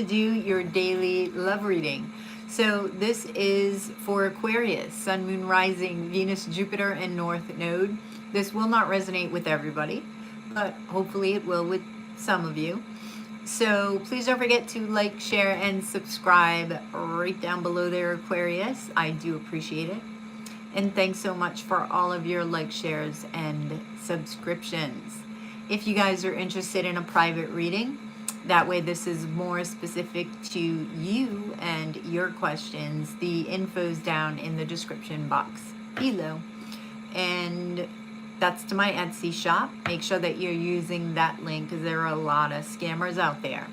do your daily love reading. So this is for Aquarius, Sun, Moon, Rising, Venus, Jupiter, and North Node. This will not resonate with everybody, but hopefully it will with some of you. So please don't forget to like, share, and subscribe right down below there, Aquarius. I do appreciate it. And thanks so much for all of your like, shares, and subscriptions. If you guys are interested in a private reading, that way this is more specific to you and your questions, the info's down in the description box below. And that's to my Etsy shop. Make sure that you're using that link because there are a lot of scammers out there.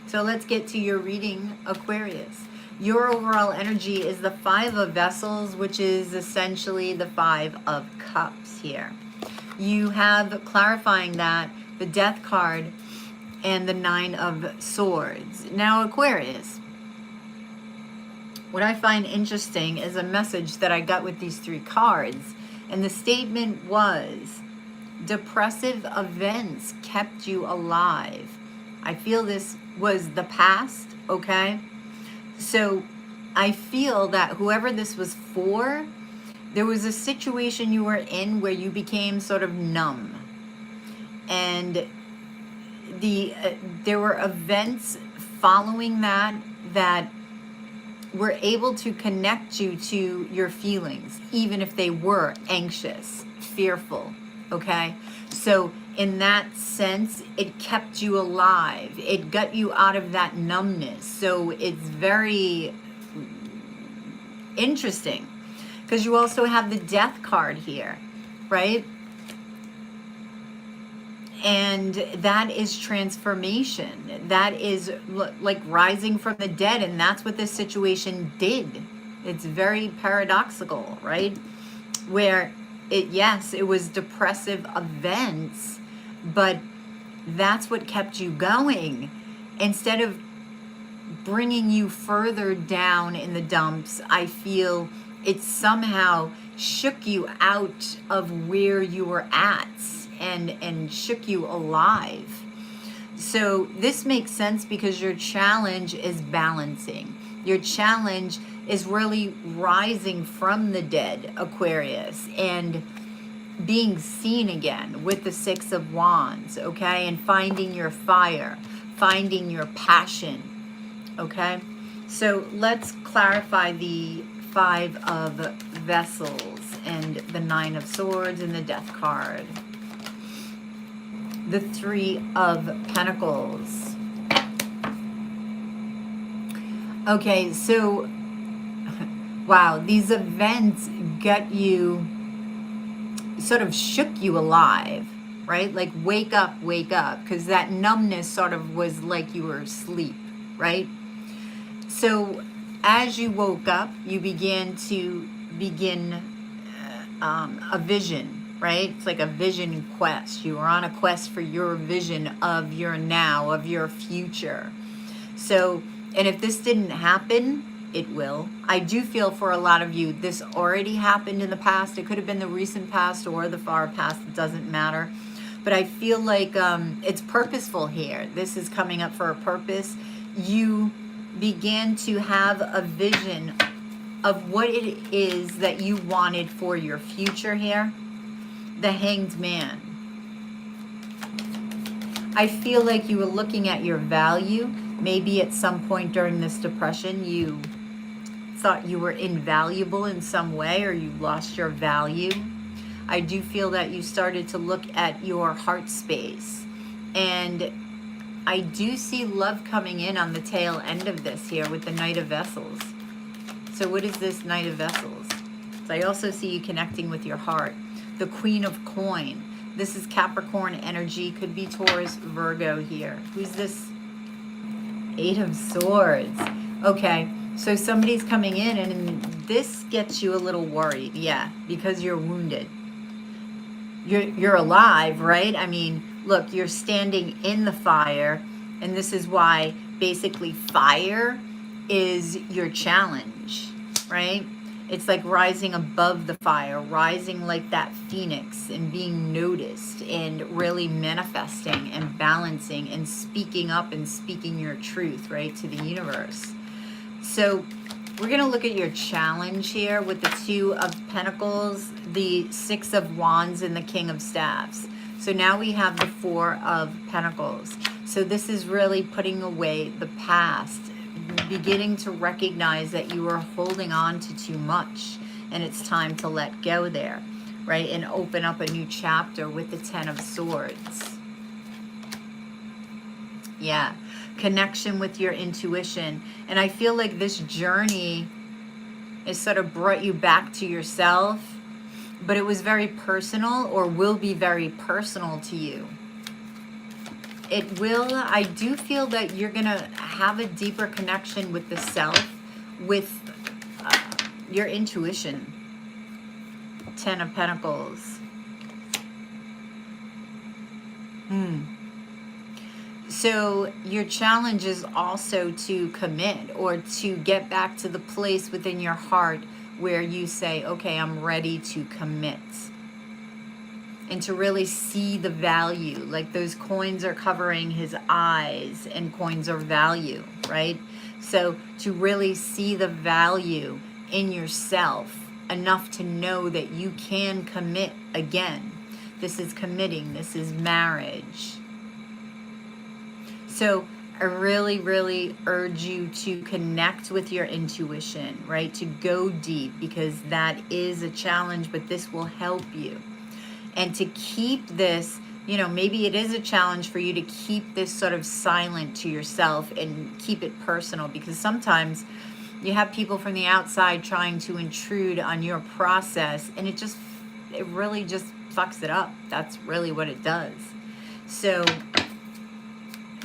So let's get to your reading, Aquarius. Your overall energy is the Five of Vessels, which is essentially the Five of Cups here. You have, clarifying that, the Death card and the Nine of Swords. Now, Aquarius, what I find interesting is a message that I got with these three cards. And the statement was, depressive events kept you alive. I feel this was the past, okay? So I feel that whoever this was for, there was a situation you were in where you became sort of numb. And there were events following that were able to connect you to your feelings, even if they were anxious, fearful, okay? So in that sense, it kept you alive. It got you out of that numbness. So it's very interesting because you also have the Death card here, right? And that is transformation. That is like rising from the dead. And that's what this situation did. It's very paradoxical, right? Where yes, it was depressive events, but that's what kept you going. Instead of bringing you further down in the dumps, I feel it somehow shook you out of where you were at and shook you alive. So this makes sense because your challenge is balancing. Your challenge is really rising from the dead, Aquarius, and being seen again with the Six of Wands, okay? And finding your fire, finding your passion, okay? So let's clarify the Five of Vessels and the Nine of Swords and the Death card. The Three of Pentacles. Okay, so, wow, these events got you, sort of shook you alive, right? Like, wake up, because that numbness sort of was like you were asleep, right? So, as you woke up, you began a vision, right? It's like a vision quest. You were on a quest for your vision of your now, of your future. So, and if this didn't happen, it will. I do feel for a lot of you, this already happened in the past. It could have been the recent past or the far past. It doesn't matter. But I feel like it's purposeful here. This is coming up for a purpose. You began to have a vision of what it is that you wanted for your future here. The Hanged Man. I feel like you were looking at your value. Maybe at some point during this depression, you thought you were invaluable in some way, or you lost your value. I do feel that you started to look at your heart space. And I do see love coming in on the tail end of this here with the Knight of Vessels. So what is this Knight of Vessels? So I also see you connecting with your heart. The Queen of Coin. This is Capricorn energy. Could be Taurus, Virgo here. Who's this? Eight of Swords. Okay, so somebody's coming in and this gets you a little worried. Yeah, because you're wounded. You're alive, right? I mean, look, you're standing in the fire, and this is why basically fire is your challenge, right? It's like rising above the fire, rising like that phoenix and being noticed and really manifesting and balancing and speaking up and speaking your truth, right, to the universe. So we're going to look at your challenge here with the Two of Pentacles, the Six of Wands, and the King of Staffs. So now we have the Four of Pentacles. So this is really putting away the past, beginning to recognize that you are holding on to too much and it's time to let go there, right? And open up a new chapter with the Ten of Swords. Yeah, connection with your intuition. And I feel like this journey has sort of brought you back to yourself, but it was very personal, or will be very personal to you. It will, I do feel that you're going to have a deeper connection with the self, with your intuition. Ten of Pentacles. So your challenge is also to commit, or to get back to the place within your heart where you say, okay, I'm ready to commit. And to really see the value. Like those coins are covering his eyes, and coins are value, right? So to really see the value in yourself enough to know that you can commit again. This is committing. This is marriage. So I really, really urge you to connect with your intuition, right? To go deep, because that is a challenge, but this will help you. And to keep this, you know, maybe it is a challenge for you to keep this sort of silent to yourself and keep it personal, because sometimes you have people from the outside trying to intrude on your process, and it really just fucks it up. That's really what it does. So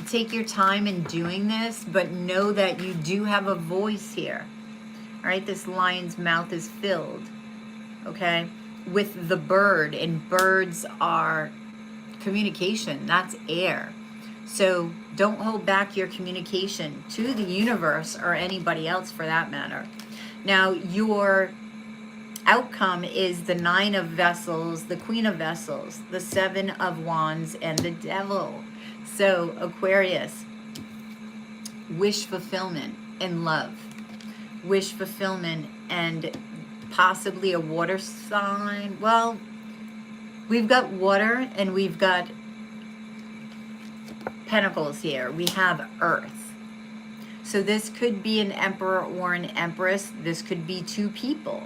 take your time in doing this, but know that you do have a voice here. All right, this lion's mouth is filled, okay, with the bird, and birds are communication. That's air. So don't hold back your communication to the universe, or anybody else for that matter. Now, your outcome is the Nine of Vessels, the Queen of Vessels, the Seven of Wands, and the Devil. So Aquarius, wish fulfillment and love. Wish fulfillment and possibly a water sign. Well, we've got water and we've got pentacles here. We have earth. So this could be an emperor or an empress. This could be two people.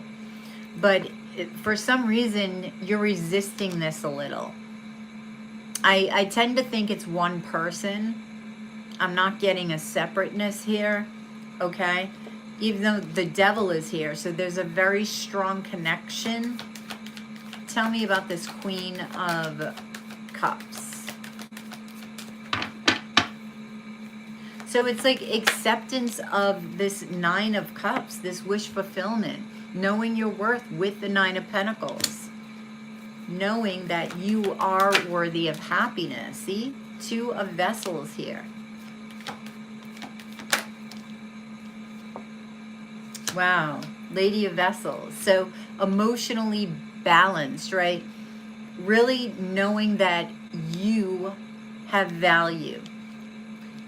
But for some reason, you're resisting this a little. I tend to think it's one person. I'm not getting a separateness here, okay? Even though the Devil is here, so there's a very strong connection. Tell me about this Queen of Cups. So it's like acceptance of this Nine of Cups, this wish fulfillment, knowing your worth with the Nine of Pentacles. Knowing that you are worthy of happiness. See? Two of Vessels here. Wow. Lady of Vessels. So emotionally balanced, right? Really knowing that you have value.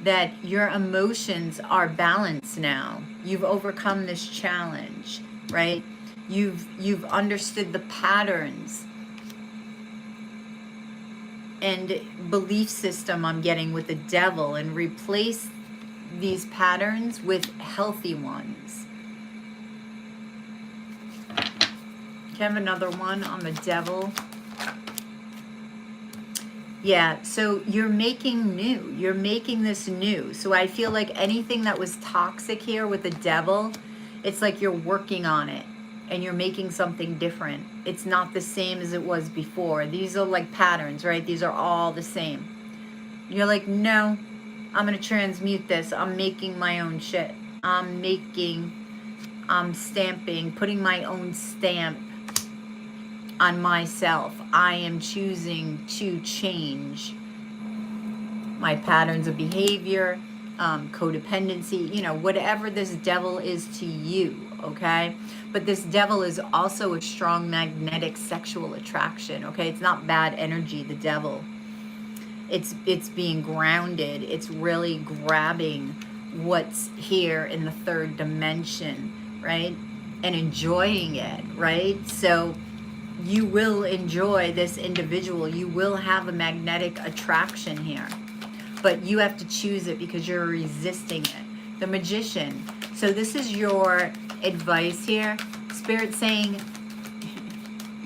That your emotions are balanced now. You've overcome this challenge, right? You've understood the patterns and belief system I'm getting with the Devil, and replace these patterns with healthy ones. Can I have another one on the Devil? Yeah, so you're making new. You're making this new. So I feel like anything that was toxic here with the Devil, it's like you're working on it. And you're making something different. It's not the same as it was before. These are like patterns, right? These are all the same. You're like, no, I'm going to transmute this. I'm making my own shit. I'm stamping, putting my own stamp on myself. I am choosing to change my patterns of behavior, codependency, you know, whatever this Devil is to you, okay? But this devil is also a strong magnetic sexual attraction, okay? It's not bad energy, the devil. It's being grounded. It's really grabbing what's here in the third dimension, right? And enjoying it, right? So you will enjoy this individual. You will have a magnetic attraction here. But you have to choose it because you're resisting it. The Magician. So this is your advice here. Spirit saying,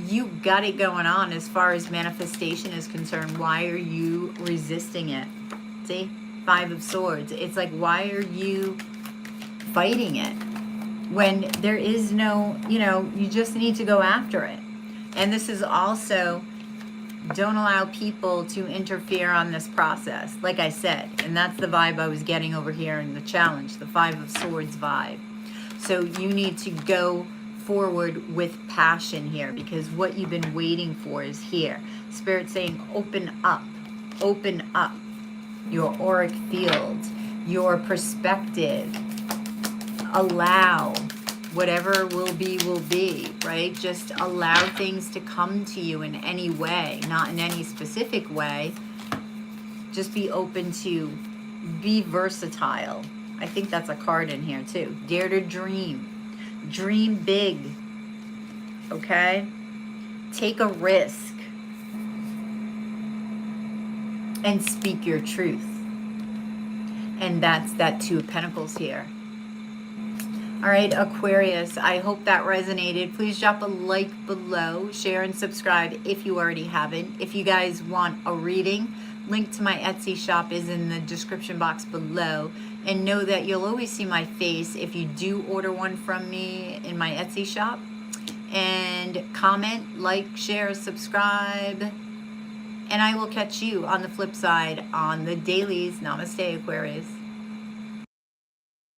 you got it going on as far as manifestation is concerned. Why are you resisting it? See? 5 of Swords. It's like, why are you fighting it? When there is no, you just need to go after it. And this is also, don't allow people to interfere on this process, like I said. And that's the vibe I was getting over here in the challenge, the 5 of Swords vibe. So you need to go forward with passion here, because what you've been waiting for is here. Spirit saying, open up your auric field, your perspective. Allow whatever will be, right? Just allow things to come to you in any way, not in any specific way. Just be open to, be versatile. I think that's a card in here too. Dare to dream. Dream big, okay? Take a risk and speak your truth. And that's that 2 of Pentacles here. All right, Aquarius, I hope that resonated. Please drop a like below, share and subscribe if you already haven't. If you guys want a reading, link to my Etsy shop is in the description box below. And know that you'll always see my face if you do order one from me in my Etsy shop. And comment, like, share, subscribe. And I will catch you on the flip side on the dailies. Namaste, Aquarius.